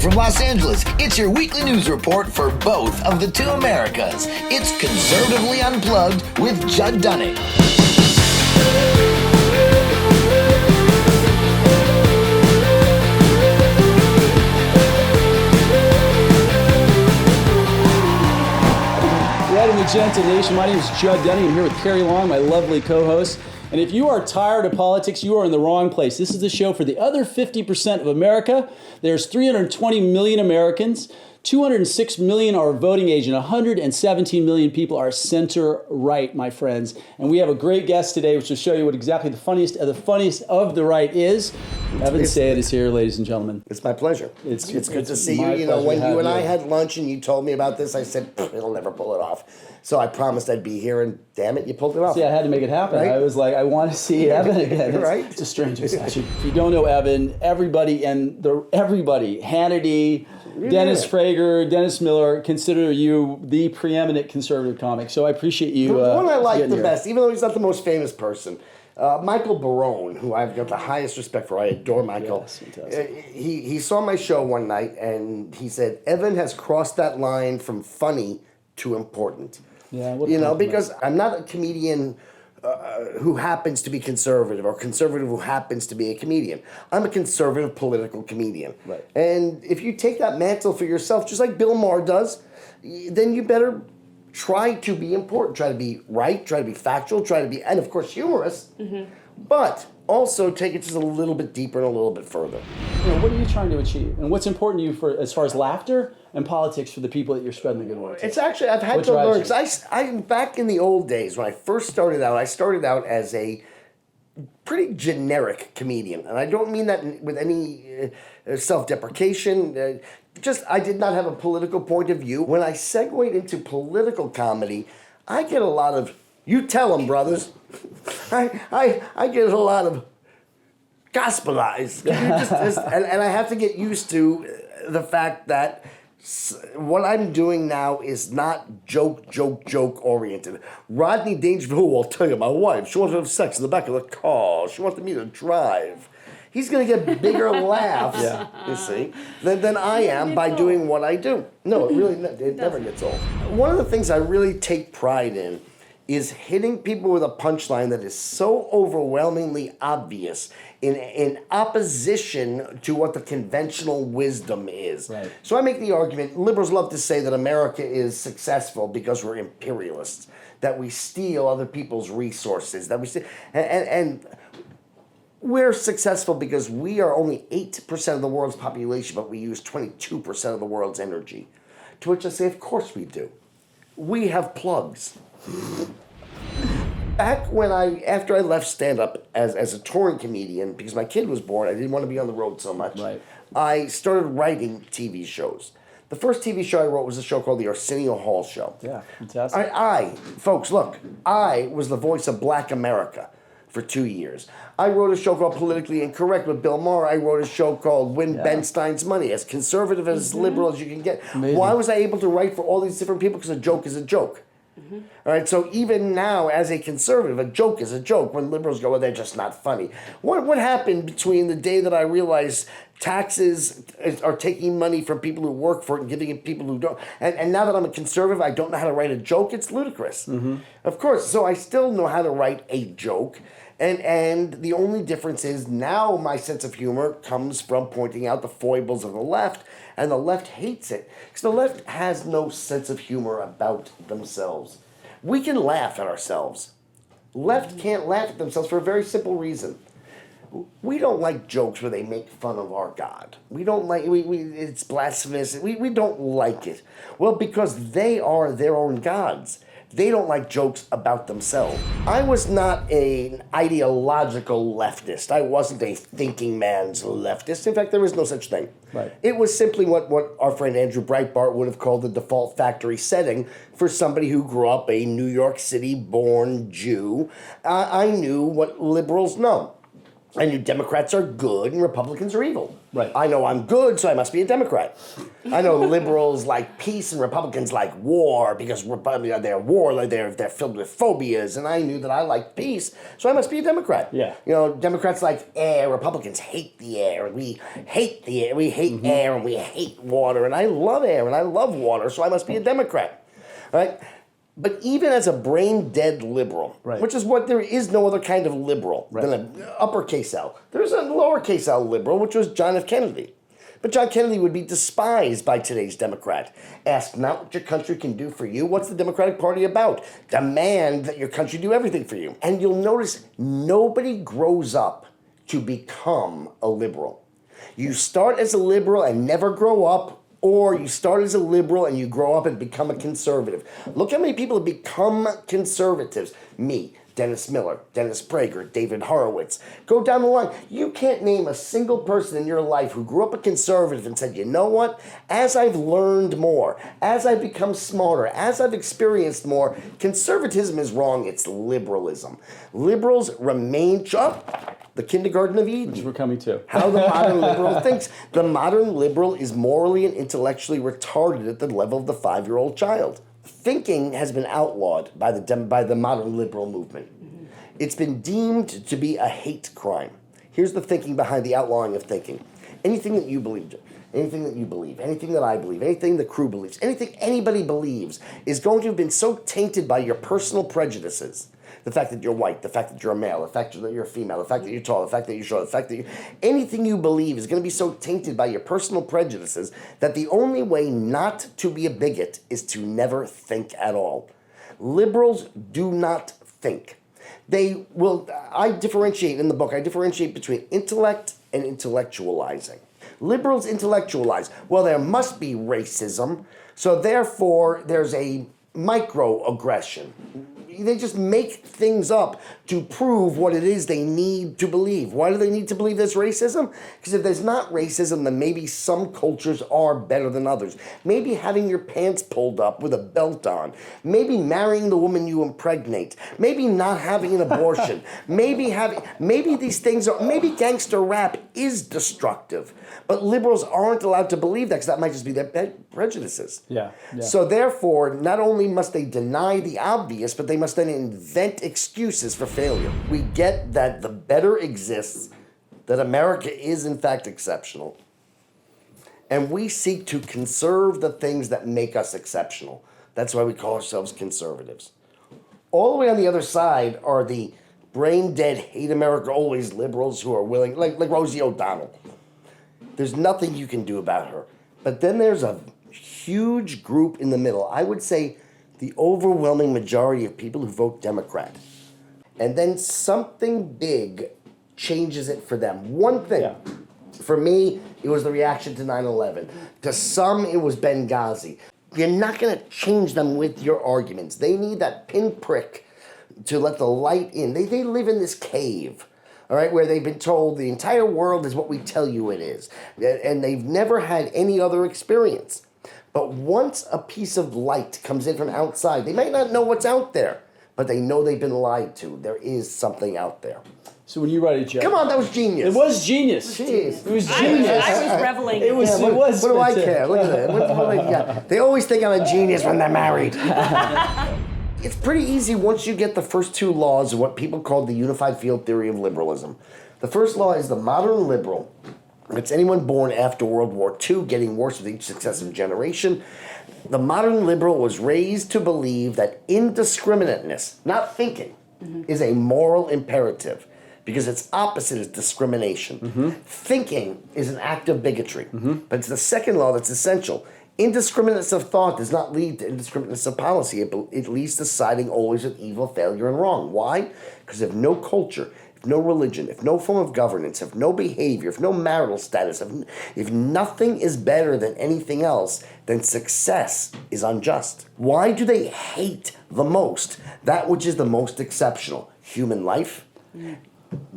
from Los Angeles, it's your weekly news report for both of the two Americas. It's Conservatively Unplugged with Judd Dunning. Gentle Nation, my name is Judd Dunning. I'm here with Carrie Long, my lovely co-host. And if you are tired of politics, you are in the wrong place. This is the show for the other 50% of America. There's 320 million Americans. 206 million are voting age, and 117 million people are center-right, my friends. And we have a great guest today, which will show you what exactly the funniest of the right is. Evan Sayet is here, ladies and gentlemen. It's my pleasure. It's good to see you. You know, when you and I had lunch and you told me about this, I said, it'll never pull it off. So I promised I'd be here, and damn it, you pulled it off. See, I had to make it happen. Right? I was like, I want to see Evan again. Right? It's a strange obsession. If you don't know Evan, everybody, Hannity, Dennis Prager, Dennis Miller, consider you the preeminent conservative comic. So I appreciate you. The one I like the best, even though he's not the most famous person, Michael Barone, who I've got the highest respect for. I adore Michael. Yes, he saw my show one night, and he said, Evan has crossed that line from funny to important. Yeah, because I'm not a comedian who happens to be conservative or conservative who happens to be a comedian. I'm a conservative political comedian. Right. And if you take that mantle for yourself, just like Bill Maher does, then you better try to be important, try to be right, try to be factual, try to be, and of course, humorous, but also take it just a little bit deeper and a little bit further. What are you trying to achieve? And what's important to you for as far as laughter and politics for the people that you're spreading the good word to? It's actually, I've had to learn, because I back in the old days when I first started out, I started out as a pretty generic comedian. And I don't mean that with any self-deprecation. I did not have a political point of view. When I segued into political comedy, I get a lot of, you tell them, brothers. I get a lot of gospelized. And I have to get used to the fact that what I'm doing now is not joke oriented. Rodney Dangerfield, I'll tell you, my wife, she wanted to have sex in the back of the car. She wanted me to drive. He's going to get bigger laughs, you see, than I am by doing what I do. No, it never gets old. One of the things I really take pride in is hitting people with a punchline that is so overwhelmingly obvious in opposition to what the conventional wisdom is. Right. So I make the argument, liberals love to say that America is successful because we're imperialists, that we steal other people's resources, that we steal, and we're successful because we are only 8% of the world's population, but we use 22% of the world's energy. To which I say, of course we do. We have plugs. Back after I left stand-up as a touring comedian, because my kid was born, I didn't want to be on the road so much, right. I started writing TV shows. The first TV show I wrote was a show called The Arsenio Hall Show. Yeah, fantastic. Folks, look, I was the voice of Black America for 2 years. I wrote a show called Politically Incorrect with Bill Maher. I wrote a show called Win Ben Stein's Money, as conservative, as liberal as you can get. Amazing. Why was I able to write for all these different people? Because a joke is a joke. All right, so even now, as a conservative, a joke is a joke. When liberals go, well, they're just not funny. What happened between the day that I realized taxes are taking money from people who work for it and giving it to people who don't, and now that I'm a conservative, I don't know how to write a joke? It's ludicrous. Of course, so I still know how to write a joke. And the only difference is now my sense of humor comes from pointing out the foibles of the left, and the left hates it. Because the left has no sense of humor about themselves. We can laugh at ourselves. Left can't laugh at themselves for a very simple reason. We don't like jokes where they make fun of our God. We don't like, it's blasphemous. We don't like it. Well, because they are their own gods. They don't like jokes about themselves. I was not an ideological leftist. I wasn't a thinking man's leftist. In fact, there is no such thing. Right. It was simply what our friend Andrew Breitbart would have called the default factory setting for somebody who grew up a New York City-born Jew. I knew what liberals know. I knew Democrats are good and Republicans are evil. Right. I know I'm good, so I must be a Democrat. I know liberals like peace and Republicans like war because they're war, they're filled with phobias, and I knew that I liked peace, so I must be a Democrat. Yeah. You know, Democrats like air, Republicans hate the air, and we hate the air. We hate air and we hate water, and I love air and I love water, so I must be a Democrat. All right? But even as a brain-dead liberal, right. which is what there is no other kind of liberal than an uppercase L. There's a lowercase L liberal, which was John F. Kennedy. But John Kennedy would be despised by today's Democrat. Ask not what your country can do for you. What's the Democratic Party about? Demand that your country do everything for you. And you'll notice nobody grows up to become a liberal. You start as a liberal and never grow up, or you start as a liberal and you grow up and become a conservative. Look how many people have become conservatives. Me, Dennis Miller, Dennis Prager, David Horowitz. Go down the line. You can't name a single person in your life who grew up a conservative and said, you know what? As I've learned more, as I've become smarter, as I've experienced more, conservatism is wrong. It's liberalism. Liberals remain the kindergarten of Eden. Which we're coming to. How the modern liberal thinks. The modern liberal is morally and intellectually retarded at the level of the 5-year-old child. Thinking has been outlawed by the modern liberal movement. It's been deemed to be a hate crime. Here's the thinking behind the outlawing of thinking. Anything that you believe, anything that you believe, anything that I believe, anything the crew believes, anything anybody believes is going to have been so tainted by your personal prejudices. The fact that you're white, the fact that you're a male, the fact that you're a female, the fact that you're tall, the fact that you're short, the fact that anything you believe is going to be so tainted by your personal prejudices that the only way not to be a bigot is to never think at all. Liberals do not think. I differentiate in the book, I differentiate between intellect and intellectualizing. Liberals intellectualize. Well, there must be racism, so therefore there's a microaggression. They just make things up to prove what it is they need to believe. Why do they need to believe there's racism? Because if there's not racism, then maybe some cultures are better than others. Maybe having your pants pulled up with a belt on. Maybe marrying the woman you impregnate. Maybe not having an abortion. maybe these things maybe gangster rap is destructive. But liberals aren't allowed to believe that because that might just be their prejudices. Yeah. So therefore, not only must they deny the obvious, but they must then invent excuses for failure. We get that the better exists, that America is in fact exceptional, and we seek to conserve the things that make us exceptional. That's why we call ourselves conservatives. All the way on the other side are the brain-dead, hate America always liberals who are willing, like Rosie O'Donnell. There's nothing you can do about her. But then there's a huge group in the middle. I would say the overwhelming majority of people who vote Democrat. And then something big changes it for them. One thing. Yeah. For me, it was the reaction to 9/11. To some, it was Benghazi. You're not going to change them with your arguments. They need that pinprick to let the light in. They live in this cave. All right, where they've been told the entire world is what we tell you it is. And they've never had any other experience. But once a piece of light comes in from outside, they might not know what's out there, but they know they've been lied to. There is something out there. So when you write it, Judd. Come on, that was genius. It was genius. Jeez. It was genius. I was reveling. It was. Yeah, what do I fantastic. care? Look at that. What they always think I'm a genius when they're married. It's pretty easy once you get the first two laws of what people call the unified field theory of liberalism. The first law is the modern liberal. It's anyone born after World War II, getting worse with each successive generation. The modern liberal was raised to believe that indiscriminateness, not thinking, is a moral imperative because its opposite is discrimination. Thinking is an act of bigotry, but it's the second law that's essential. Indiscriminateness of thought does not lead to indiscriminateness of policy. It leads to siding always with evil, failure, and wrong. Why? Because if no culture, if no religion, if no form of governance, if no behavior, if no marital status, if nothing is better than anything else, then success is unjust. Why do they hate the most that which is the most exceptional? Human life,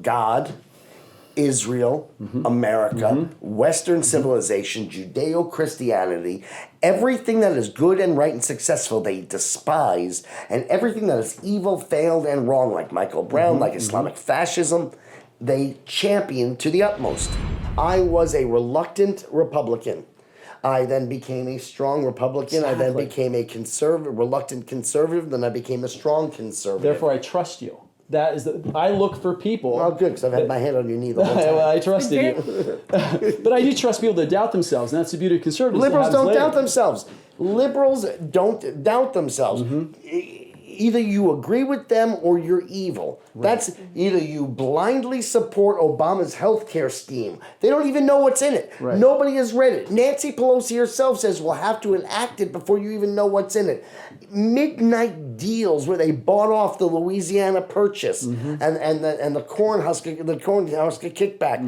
God, Israel, America, Western civilization, Judeo-Christianity, everything that is good and right and successful they despise, and everything that is evil, failed, and wrong, like Michael Brown, like Islamic fascism, they champion to the utmost. I was a reluctant Republican. I then became a strong Republican. Exactly. I then became a reluctant conservative. Then I became a strong conservative. Therefore, I trust you. That is I look for people. Well, good, because I've had my hand on your knee the whole time. Well, I trusted you. But I do trust people that doubt themselves, and that's the beauty of conservatives. Liberals don't doubt themselves. Liberals don't doubt themselves. Either you agree with them or you're evil. Right. That's either you blindly support Obama's healthcare scheme. They don't even know what's in it. Right. Nobody has read it. Nancy Pelosi herself says we'll have to enact it before you even know what's in it. Midnight deals where they bought off the Louisiana Purchase and the Cornhusker kickback,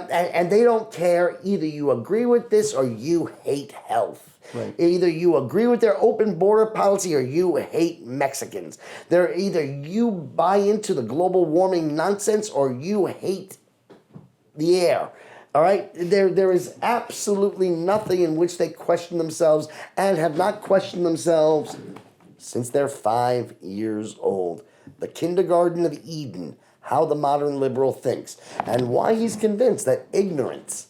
and they don't care. Either you agree with this or you hate health. Right. Either you agree with their open border policy or you hate Mexicans. They're either you buy into the global warming nonsense or you hate the air. All right? There is absolutely nothing in which they question themselves and have not questioned themselves since they're 5 years old. The kindergarten of Eden, how the modern liberal thinks, and why he's convinced that ignorance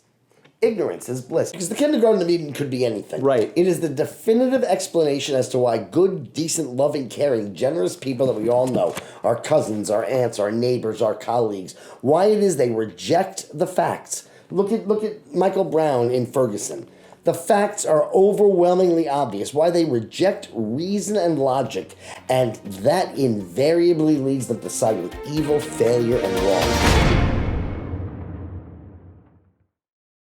is bliss. Because the kindergarten of Eden could be anything. Right. It is the definitive explanation as to why good, decent, loving, caring, generous people that we all know, our cousins, our aunts, our neighbors, our colleagues, why it is they reject the facts. Look at Michael Brown in Ferguson. The facts are overwhelmingly obvious, why they reject reason and logic, and that invariably leads them to side with evil, failure, and wrong.